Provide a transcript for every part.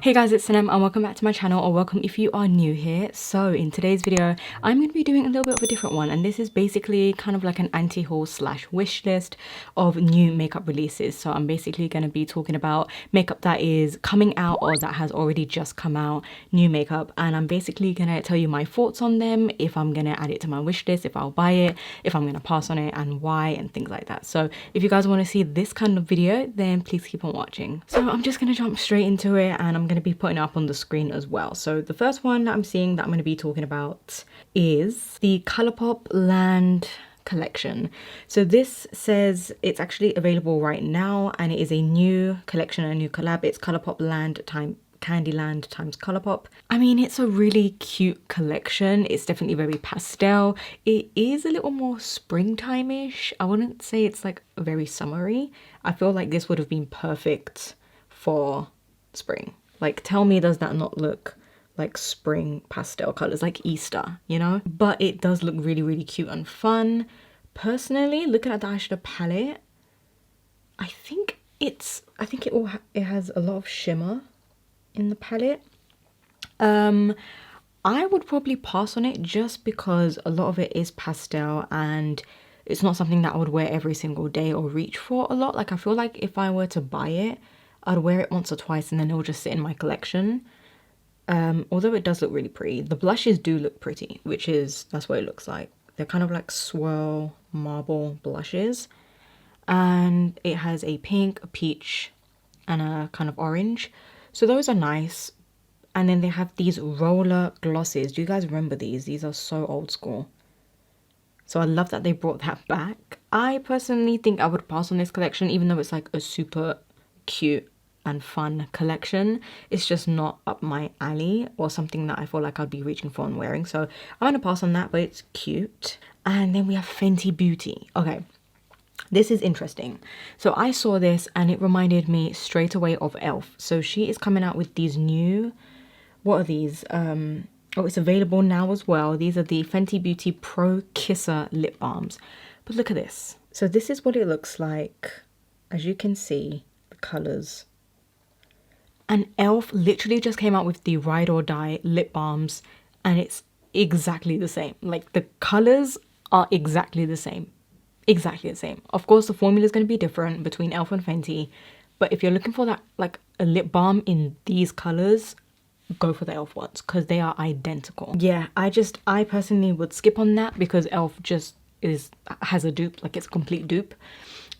Hey guys, it's Sinem and welcome back to my channel, or welcome if you are new here. So in today's video, I'm going to be doing a little bit of a different one, and this is basically kind of like an anti-haul slash wish list of new makeup releases. So I'm basically going to be talking about makeup that is coming out or that has already just come out, new makeup, and I'm basically going to tell you my thoughts on them, if I'm going to add it to my wish list, if I'll buy it, if I'm going to pass on it, and why, and things like that. So if you guys want to see this kind of video, then please keep on watching. So I'm just going to jump straight into it, and I'm going to be putting it up on the screen as well. So the first one that I'm seeing that I'm going to be talking about is the Colourpop Land collection. So this says it's actually available right now, and it is a new collection, a new collab. It's Colourpop Land Candyland times Colourpop. I mean, it's a really cute collection. It's definitely very pastel. It is a little more springtime-ish. I wouldn't say it's like very summery. I feel like this would have been perfect for spring. Like, tell me, does that not look like spring pastel colors, like Easter, you know? But it does look really, really cute and fun. Personally, looking at the eyeshadow palette, I think it has a lot of shimmer in the palette. I would probably pass on it just because a lot of it is pastel and it's not something that I would wear every single day or reach for a lot. Like, I feel like if I were to buy it, I'd wear it once or twice and then it'll just sit in my collection. Although it does look really pretty. The blushes do look pretty, that's what it looks like. They're kind of like swirl marble blushes. And it has a pink, a peach, and a kind of orange. So those are nice. And then they have these roller glosses. Do you guys remember these? These are so old school. So I love that they brought that back. I personally think I would pass on this collection, even though it's like a super cute and fun collection. It's just not up my alley or something that I feel like I'd be reaching for and wearing. So I'm gonna pass on that, but it's cute. And then we have Fenty Beauty. Okay, this is interesting. So I saw this and it reminded me straight away of E.L.F. So she is coming out with these new, what are these? Oh, it's available now as well. These are the Fenty Beauty Pro Kisser lip balms. But look at this. So this is what it looks like. As you can see, the colors. And E.L.F. literally just came out with the Ride or Die lip balms, and it's exactly the same. Like, the colors are exactly the same. Exactly the same. Of course, the formula is going to be different between E.L.F. and Fenty, but if you're looking for that, like a lip balm in these colors, go for the E.L.F. ones because they are identical. Yeah, I personally would skip on that because E.L.F. just has a dupe, like it's a complete dupe.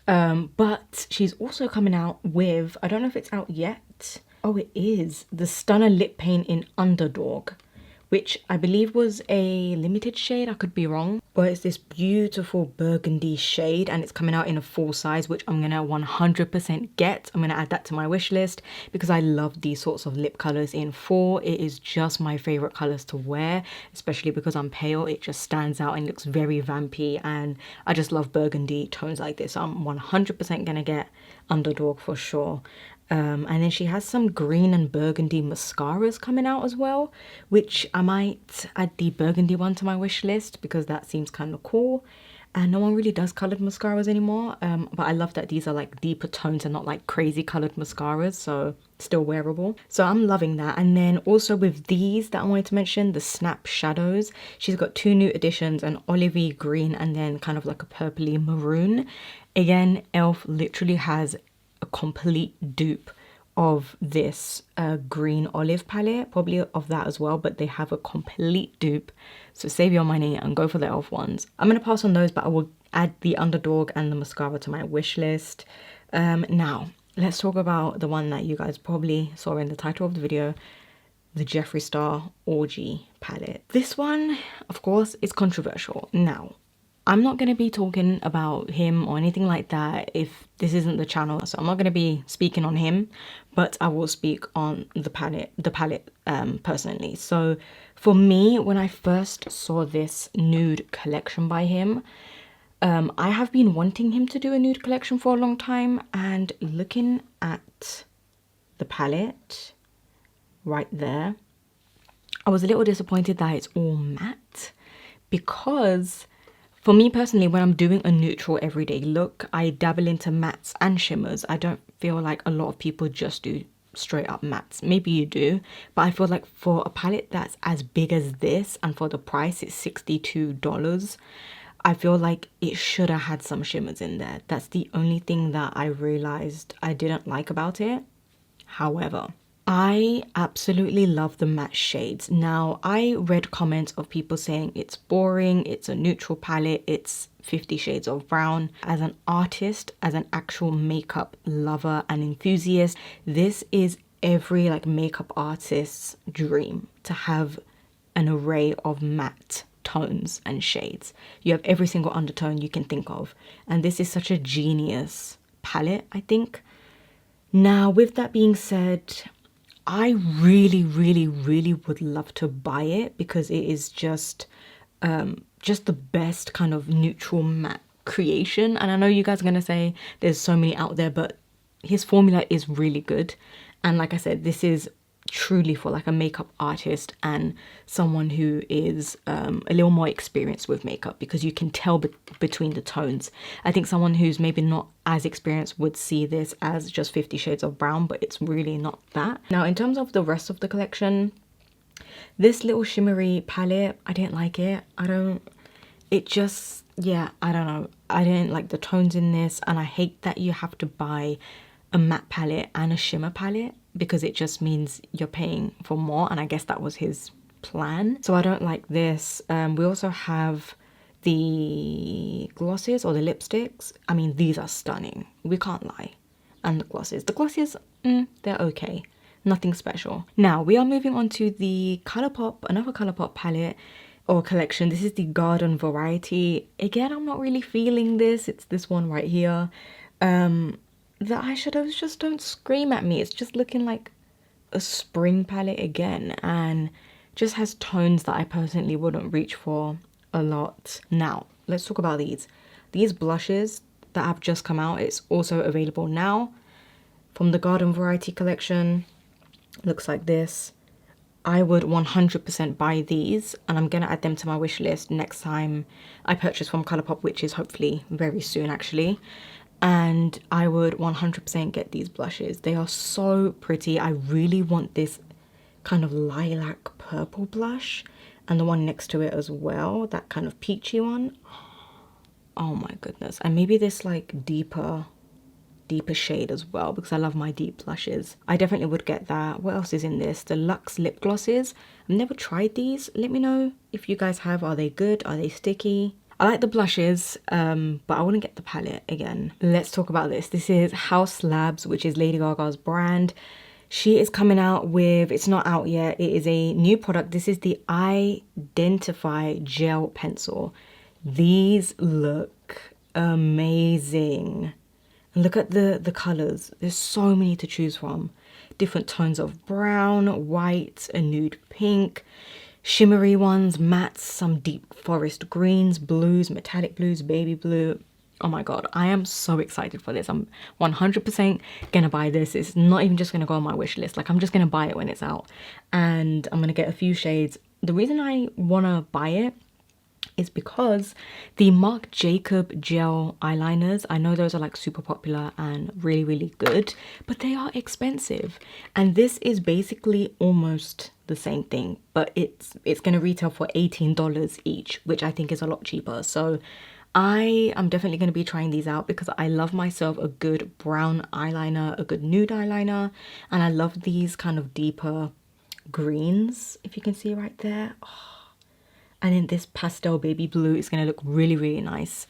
But she's also coming out with, I don't know if it's out yet. Oh, it is the Stunna lip paint in Underdawg, which I believe was a limited shade. I could be wrong, but it's this beautiful burgundy shade and it's coming out in a full size, which I'm gonna 100% get. I'm gonna add that to my wish list because I love these sorts of lip colors in full. It is just my favorite colors to wear, especially because I'm pale. It just stands out and looks very vampy, and I just love burgundy tones like this. So I'm 100% gonna get Underdawg for sure. And then she has some green and burgundy mascaras coming out as well, which I might add the burgundy one to my wish list because that seems kind of cool. And no one really does coloured mascaras anymore, but I love that these are like deeper tones and not like crazy coloured mascaras, so still wearable. So I'm loving that. And then also with these that I wanted to mention, the Snap Shadows, she's got two new additions, an olivey green and then kind of like a purpley maroon. Again, E.L.F. literally has a complete dupe of this green olive palette, probably of that as well, but they have a complete dupe. So save your money and go for the E.L.F. ones. I'm gonna pass on those, but I will add the Underdawg and the mascara to my wish list. Now let's talk about the one that you guys probably saw in the title of the video, the Jeffree Star Orgy palette. This one, of course, is controversial. Now, I'm not going to be talking about him or anything like that if this isn't the channel, so I'm not going to be speaking on him, but I will speak on the palette personally. So for me, when I first saw this nude collection by him, I have been wanting him to do a nude collection for a long time, and looking at the palette right there, I was a little disappointed that it's all matte, because for me personally, when I'm doing a neutral everyday look, I dabble into mattes and shimmers. I don't feel like a lot of people just do straight up mattes. Maybe you do, but I feel like for a palette that's as big as this and for the price, it's $62, I feel like it should have had some shimmers in there. That's the only thing that I realized I didn't like about it. However, I absolutely love the matte shades. Now, I read comments of people saying it's boring, it's a neutral palette, it's 50 Shades of Brown. As an artist, as an actual makeup lover and enthusiast, this is every like makeup artist's dream, to have an array of matte tones and shades. You have every single undertone you can think of, and this is such a genius palette, I think. Now, with that being said, I really would love to buy it because it is just the best kind of neutral matte creation. And I know you guys are gonna say there's so many out there, but his formula is really good. And like I said, this is truly for like a makeup artist and someone who is a little more experienced with makeup, because you can tell between the tones. I think someone who's maybe not as experienced would see this as just 50 Shades of Brown, but it's really not that. Now, in terms of the rest of the collection, this little shimmery palette, I didn't like it. I don't know. I didn't like the tones in this, and I hate that you have to buy a matte palette and a shimmer palette, because it just means you're paying for more, and I guess that was his plan. So I don't like this. We also have the glosses or the lipsticks. I mean, these are stunning, we can't lie. And the glosses, they're okay, nothing special. Now we are moving on to the Colourpop, another Colourpop palette or collection. This is the Garden Variety. Again, I'm not really feeling this. It's this one right here. The eyeshadows just don't scream at me. It's just looking like a spring palette again, and just has tones that I personally wouldn't reach for a lot. Now, let's talk about these. These blushes that have just come out, it's also available now from the Garden Variety collection. Looks like this. I would 100% buy these, and I'm gonna add them to my wish list next time I purchase from Colourpop, which is hopefully very soon actually. And I would 100% get these blushes. They are so pretty. I really want this kind of lilac purple blush, and the one next to it as well, that kind of peachy one. Oh my goodness. And maybe this like deeper shade as well, because I love my deep blushes. I definitely would get that. What else is in this? The Luxe lip glosses. I've never tried these. Let me know if you guys have. Are they good? Are they sticky? I like the blushes, but I wouldn't get the palette again. Let's talk about this. This is House Labs, which is Lady Gaga's brand. She is coming out with, it's not out yet, it is a new product. This is the Identify Gel Pencil. These look amazing. Look at the colors. There's so many to choose from. Different tones of brown, white, a nude pink, shimmery ones, mattes, some deep forest greens, blues, metallic blues, baby blue. Oh my god, I am so excited for this. I'm 100% gonna buy this. It's not even just gonna go on my wish list. Like, I'm just gonna buy it when it's out, and I'm gonna get a few shades. The reason I wanna buy it is because the Marc Jacob gel eyeliners, I know those are like super popular and really good, but they are expensive. And this is basically almost the same thing, but it's going to retail for $18 each, which I think is a lot cheaper. So I am definitely going to be trying these out, because I love myself a good brown eyeliner, a good nude eyeliner, and I love these kind of deeper greens, if you can see right there. Oh. And in this pastel baby blue, it's going to look really nice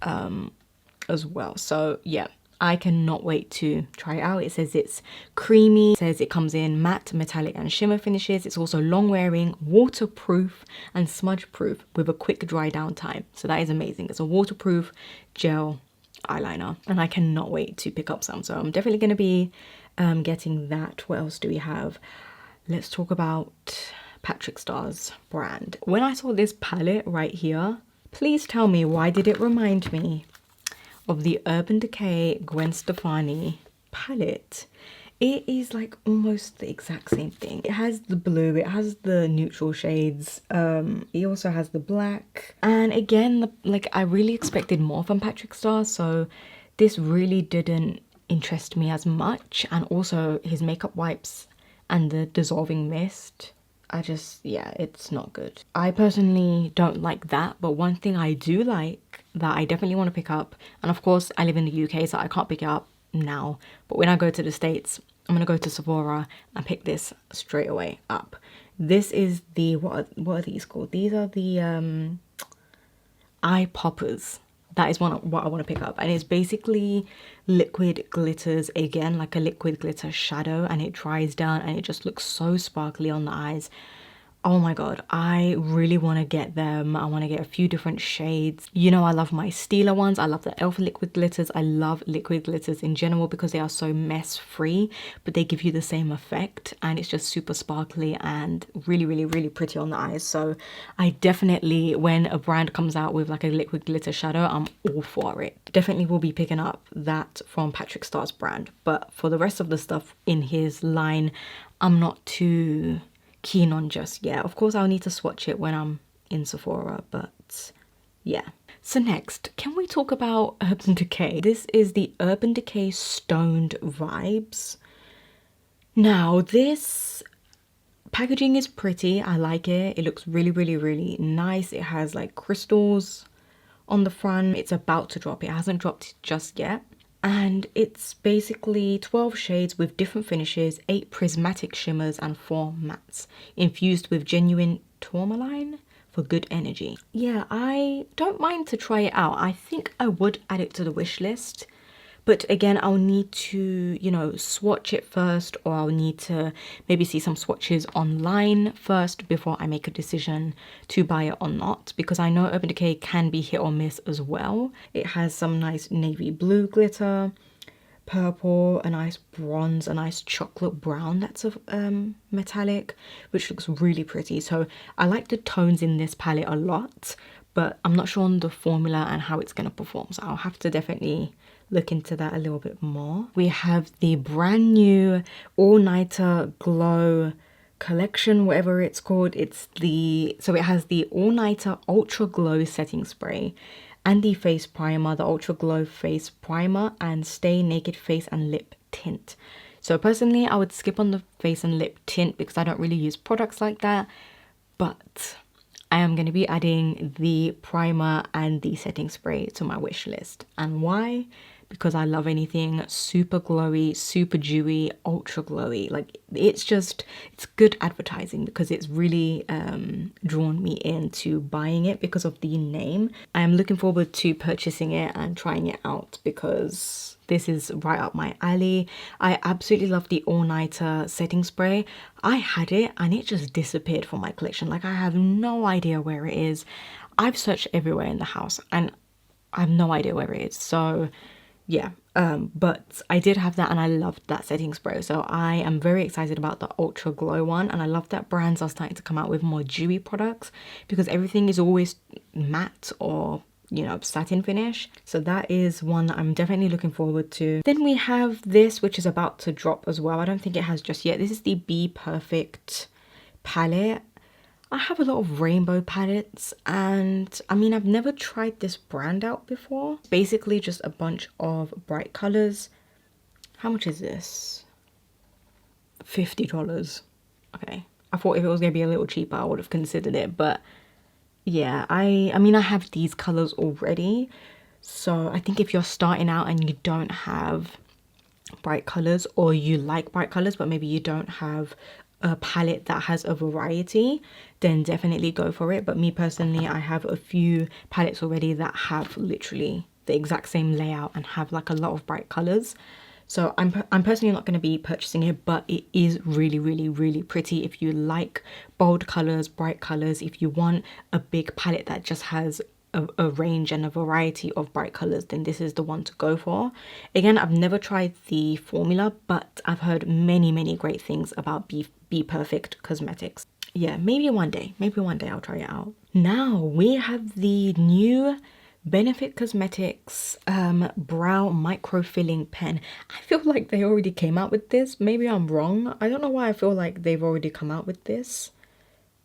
as well. So yeah, I cannot wait to try it out. It says it's creamy. It says it comes in matte, metallic and shimmer finishes. It's also long wearing, waterproof and smudge proof with a quick dry down time. So that is amazing. It's a waterproof gel eyeliner, and I cannot wait to pick up some. So I'm definitely going to be getting that. What else do we have? Let's talk about Patrick Starr's brand. When I saw this palette right here, please tell me, why did it remind me of the Urban Decay Gwen Stefani palette? It is like almost the exact same thing. It has the blue, it has the neutral shades, it also has the black, and again, like, I really expected more from Patrick Starr, so this really didn't interest me as much. And also his makeup wipes and the dissolving mist, I just, yeah, it's not good. I personally don't like that, but one thing I do like that I definitely want to pick up, and of course I live in the UK so I can't pick it up now, but when I go to the States, I'm gonna go to Sephora and pick this straight away up. This is the, what are these called? These are the eye poppers. That is what I want to pick up, and it's basically liquid glitters, again like a liquid glitter shadow, and it dries down and it just looks so sparkly on the eyes. Oh my god, I really want to get them. I want to get a few different shades. You know, I love my Stila ones. I love the E.L.F liquid glitters. I love liquid glitters in general because they are so mess free, but they give you the same effect, and it's just super sparkly and really, really, really pretty on the eyes. So I definitely, when a brand comes out with like a liquid glitter shadow, I'm all for it. Definitely will be picking up that from Patrick Starr's brand, but for the rest of the stuff in his line, I'm not too keen on just yet. Of course, I'll need to swatch it when I'm in Sephora, but yeah. So next, can we talk about Urban Decay? This is the Urban Decay Stoned Vibes. Now, this packaging is pretty. I like it. It looks really, really, really nice. It has like crystals on the front. It's about to drop. It hasn't dropped just yet. And it's basically 12 shades with different finishes, 8 prismatic shimmers and 4 mattes, infused with genuine tourmaline for good energy. Yeah, I don't mind to try it out. I think I would add it to the wish list. But again, I'll need to, you know, swatch it first, or I'll need to maybe see some swatches online first before I make a decision to buy it or not, because I know Urban Decay can be hit or miss as well. It has some nice navy blue glitter, purple, a nice bronze, a nice chocolate brown that's a metallic, which looks really pretty. So I like the tones in this palette a lot, but I'm not sure on the formula and how it's going to perform, so I'll have to definitely look into that a little bit more. We have the brand new All-Nighter Glow collection, whatever it's called. So it has the All-Nighter Ultra Glow setting spray and the face primer, the Ultra Glow face primer, and Stay Naked face and lip tint. So personally, I would skip on the face and lip tint because I don't really use products like that, but I am going to be adding the primer and the setting spray to my wish list. And why? Because I love anything super glowy, super dewy, ultra glowy. Like, it's good advertising because it's really drawn me into buying it because of the name. I am looking forward to purchasing it and trying it out because this is right up my alley. I absolutely love the all-nighter setting spray. I had it and it just disappeared from my collection. Like, I have no idea where it is. I've searched everywhere in the house and I have no idea where it is. So yeah, but I did have that and I loved that setting spray. So I am very excited about the Ultra Glow one, and I love that brands are starting to come out with more dewy products because everything is always matte or, you know, satin finish. So that is one that I'm definitely looking forward to. Then we have this, which is about to drop as well. I don't think it has just yet. This is the Be Perfect palette. I have a lot of rainbow palettes, and I mean, I've never tried this brand out before. Basically just a bunch of bright colors. How much is this? $50. Okay, I thought if it was gonna be a little cheaper I would have considered it, but yeah, I mean, I have these colors already, so I think if you're starting out and you don't have bright colors, or you like bright colors but maybe you don't have a palette that has a variety, then definitely go for it. But me personally, I have a few palettes already that have literally the exact same layout and have like a lot of bright colors. So I'm personally not going to be purchasing it, but it is really, really, really pretty. If you like bold colors, bright colors, if you want a big palette that just has a range and a variety of bright colors, then this is the one to go for. Again, I've never tried the formula, but I've heard many, many great things about Be Perfect Cosmetics. Yeah, maybe one day I'll try it out. Now we have the new Benefit Cosmetics brow micro filling pen. I feel like they already came out with this. Maybe I'm wrong. I don't know why I feel like they've already come out with this,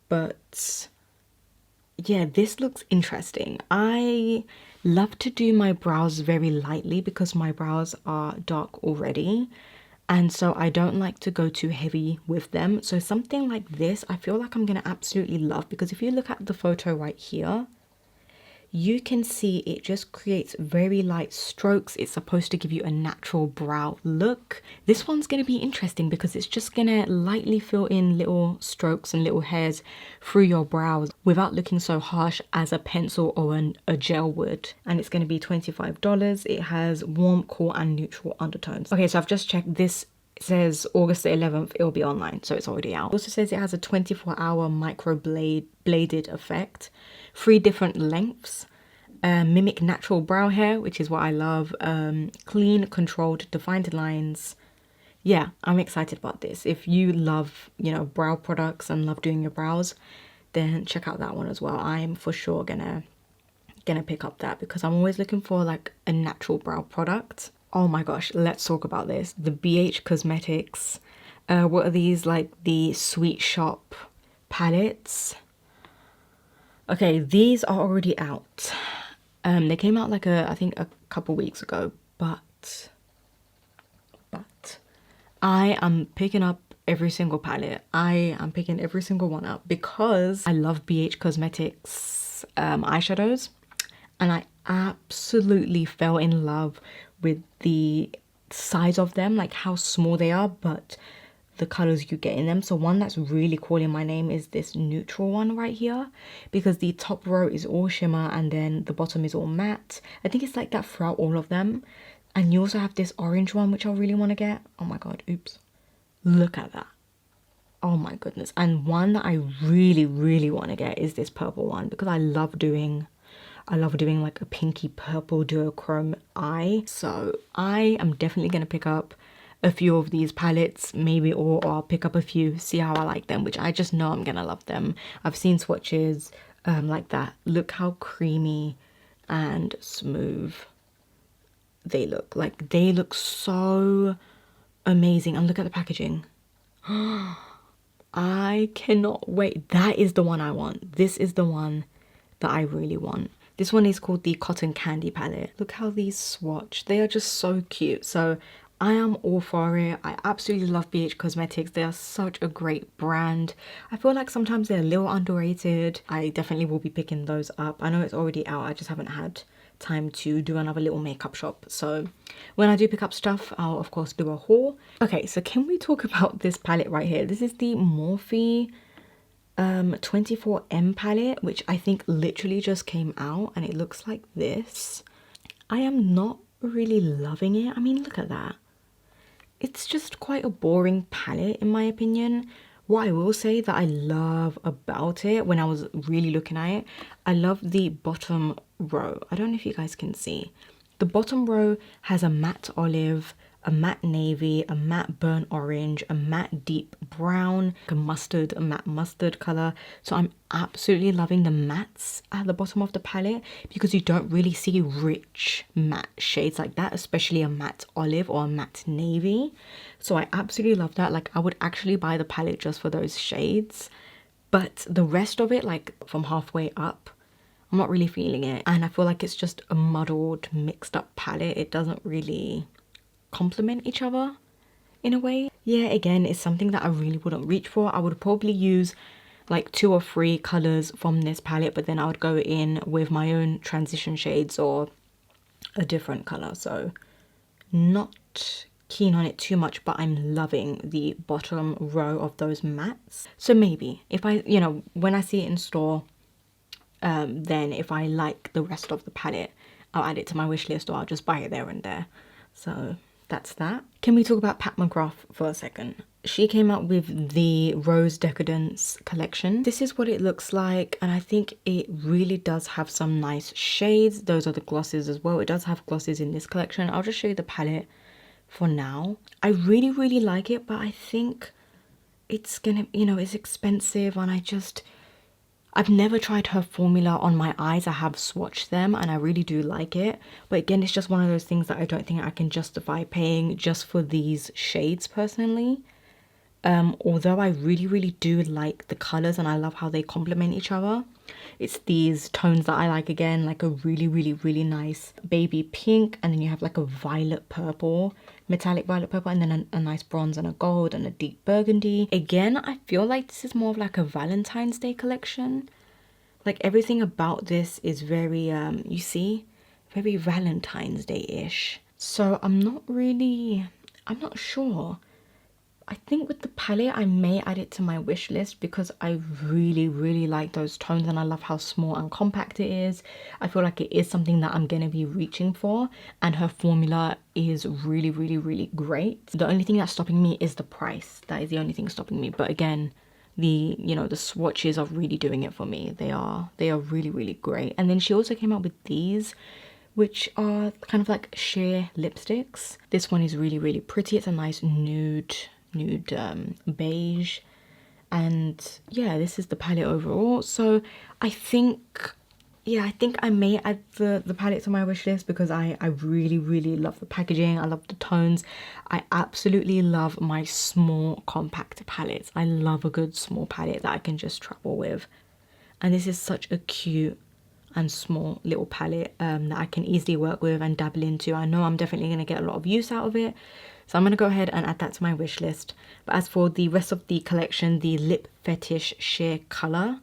but yeah, this looks interesting. I love to do my brows very lightly because my brows are dark already. And so I don't like to go too heavy with them. So something like this, I feel like I'm going to absolutely love, because if you look at the photo right here, you can see it just creates very light strokes. It's supposed to give you a natural brow look. This one's going to be interesting because it's just going to lightly fill in little strokes and little hairs through your brows without looking so harsh as a pencil or a gel would. And it's going to be $25. It has warm, cool and neutral undertones. Okay, so I've just checked this. It says August the 11th, it'll be online, so it's already out. It also says it has a 24-hour micro bladed effect, 3 different lengths, mimic natural brow hair, which is what I love, clean, controlled, defined lines. Yeah, I'm excited about this. If you love, you know, brow products and love doing your brows, then check out that one as well. I'm for sure gonna pick up that because I'm always looking for like a natural brow product. Oh my gosh, let's talk about this. The BH Cosmetics. What are these? Like the Sweet Shop palettes. Okay, these are already out. They came out like I think a couple weeks ago, but I am picking up every single palette. I am picking every single one up because I love BH Cosmetics eyeshadows, and I absolutely fell in love with the size of them, like how small they are, but the colors you get in them. So one that's really calling my name is this neutral one right here, because the top row is all shimmer and then the bottom is all matte. I think it's like that throughout all of them. And you also have this orange one, which I really want to get. Oh my god, oops. Look at that. Oh my goodness. And one that I really, really want to get is this purple one, because I love doing like a pinky purple duochrome eye. So I am definitely going to pick up a few of these palettes, maybe, or I'll pick up a few, see how I like them, which I just know I'm going to love them. I've seen swatches like that. Look how creamy and smooth they look. Like, they look so amazing. And look at the packaging. I cannot wait. That is the one I want. This is the one that I really want. This one is called the Cotton Candy palette. Look how these swatch. They are just so cute. So I am all for it. I absolutely love BH Cosmetics. They are such a great brand. I feel like sometimes they're a little underrated. I definitely will be picking those up. I know it's already out. I just haven't had time to do another little makeup shop. So when I do pick up stuff, I'll of course do a haul. Okay, so can we talk about this palette right here? This is the Morphe 24M palette, which I think literally just came out, and it looks like this. I am not really loving it. I mean, look at that. It's just quite a boring palette in my opinion. What I will say that I love about it, when I was really looking at it, I love the bottom row. I don't know if you guys can see. The bottom row has a matte olive, a matte navy, a matte burnt orange, a matte deep brown, a matte mustard color. So I'm absolutely loving the mattes at the bottom of the palette, because you don't really see rich matte shades like that, especially a matte olive or a matte navy. So I absolutely love that. Like, I would actually buy the palette just for those shades. But the rest of it, like from halfway up, I'm not really feeling it. And I feel like it's just a muddled, mixed up palette. It doesn't really complement each other in a way. Yeah, again, it's something that I really wouldn't reach for. I would probably use like 2 or 3 colors from this palette, but then I would go in with my own transition shades or a different color. So not keen on it too much, but I'm loving the bottom row of those mattes. So maybe if I, you know, when I see it in store, then if I like the rest of the palette, I'll add it to my wish list, or I'll just buy it there and there. So that's that. Can we talk about Pat McGrath for a second? She came out with the Rose Decadence collection. This is what it looks like, and I think it really does have some nice shades. Those are the glosses as well. It does have glosses in this collection. I'll just show you the palette for now. I really, really like it, but I think it's gonna, you know, it's expensive, and I've never tried her formula on my eyes. I have swatched them and I really do like it. But again, it's just one of those things that I don't think I can justify paying just for these shades personally. although I really do like the colors and I love how they complement each other. It's these tones that I like again, like a really nice baby pink, and then you have like a violet purple, metallic violet purple, and then a nice bronze and a gold and a deep burgundy. Again, I feel like this is more of like a Valentine's Day collection. Like everything about this is very, you see, very Valentine's Day-ish. So I'm not sure. I think with the palette, I may add it to my wish list because I really like those tones and I love how small and compact it is. I feel like it is something that I'm going to be reaching for, and her formula is really great. The only thing that's stopping me is the price. That is the only thing stopping me. But again, the swatches are really doing it for me. They are really great. And then she also came out with these, which are kind of like sheer lipsticks. This one is really pretty. It's a nice nude beige, and yeah, this is the palette overall. So I think I may add the palette to my wish list because I really love the packaging. I love the tones. I absolutely love my small compact palettes. I love a good small palette that I can just travel with, and this is such a cute and small little palette that I can easily work with and dabble into. I know I'm definitely going to get a lot of use out of it, so I'm going to go ahead and add that to my wish list. But as for the rest of the collection, the Lip Fetish Sheer Colour,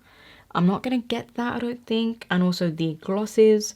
I'm not going to get that, I don't think. And also the glosses.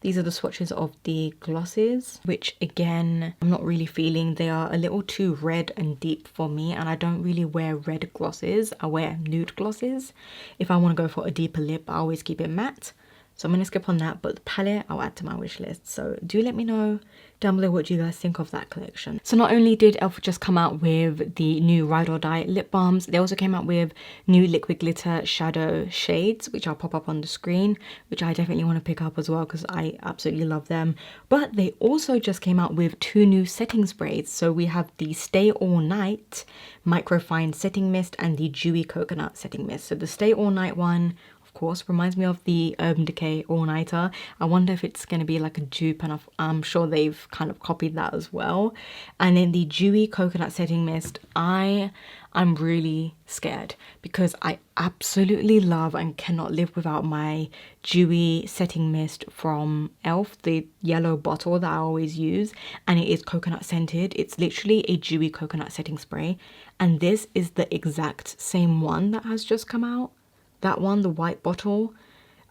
These are the swatches of the glosses, which again, I'm not really feeling. They are a little too red and deep for me, and I don't really wear red glosses. I wear nude glosses. If I want to go for a deeper lip, I always keep it matte. So I'm going to skip on that, but the palette I'll add to my wish list. So do let me know down below what you guys think of that collection. So not only did E.L.F. just come out with the new Ride or Die lip balms, they also came out with new liquid glitter shadow shades, which I'll pop up on the screen, which I definitely want to pick up as well because I absolutely love them. But they also just came out with 2 new setting sprays. So we have the Stay All Night Microfine Setting Mist and the Dewy Coconut Setting Mist. So the Stay All Night one, of course, reminds me of the Urban Decay All Nighter. I wonder if it's going to be like a dupe, and I'm sure they've kind of copied that as well. And then the Dewy Coconut Setting Mist, I'm really scared because I absolutely love and cannot live without my dewy setting mist from E.L.F, the yellow bottle that I always use, and it is coconut scented. It's literally a dewy coconut setting spray, and this is the exact same one that has just come out. That one, the white bottle,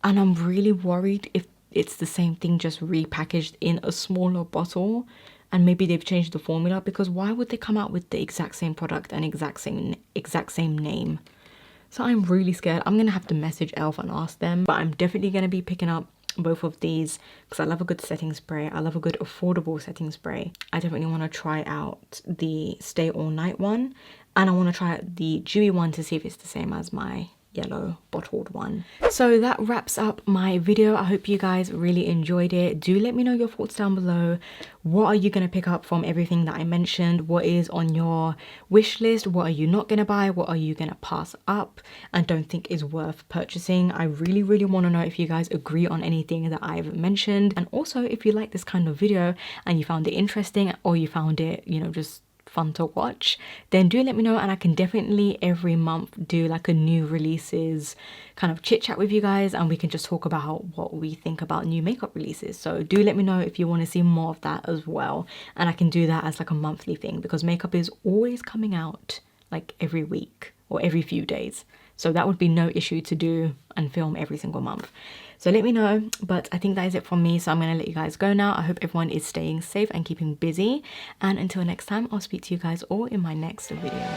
and I'm really worried if it's the same thing just repackaged in a smaller bottle, and maybe they've changed the formula, because why would they come out with the exact same product and exact same name? So I'm really scared. I'm gonna have to message E.L.F and ask them, but I'm definitely gonna be picking up both of these because I love a good setting spray. I love a good affordable setting spray. I definitely want to try out the Stay All Night one, and I want to try out the dewy one to see if it's the same as my yellow bottled one. So that wraps up my video. I hope you guys really enjoyed it. Do let me know your thoughts down below. What are you going to pick up from everything that I mentioned? What is on your wish list? What are you not going to buy? What are you going to pass up and don't think is worth purchasing? I really want to know if you guys agree on anything that I've mentioned, and also if you like this kind of video and you found it interesting, or you found it, you know, just fun to watch, then do let me know, and I can definitely every month do like a new releases kind of chit chat with you guys, and we can just talk about what we think about new makeup releases. So do let me know if you want to see more of that as well, and I can do that as like a monthly thing because makeup is always coming out like every week or every few days, so that would be no issue to do and film every single month. So let me know, but I think that is it from me, so I'm going to let you guys go now. I hope everyone is staying safe and keeping busy, and until next time, I'll speak to you guys all in my next video.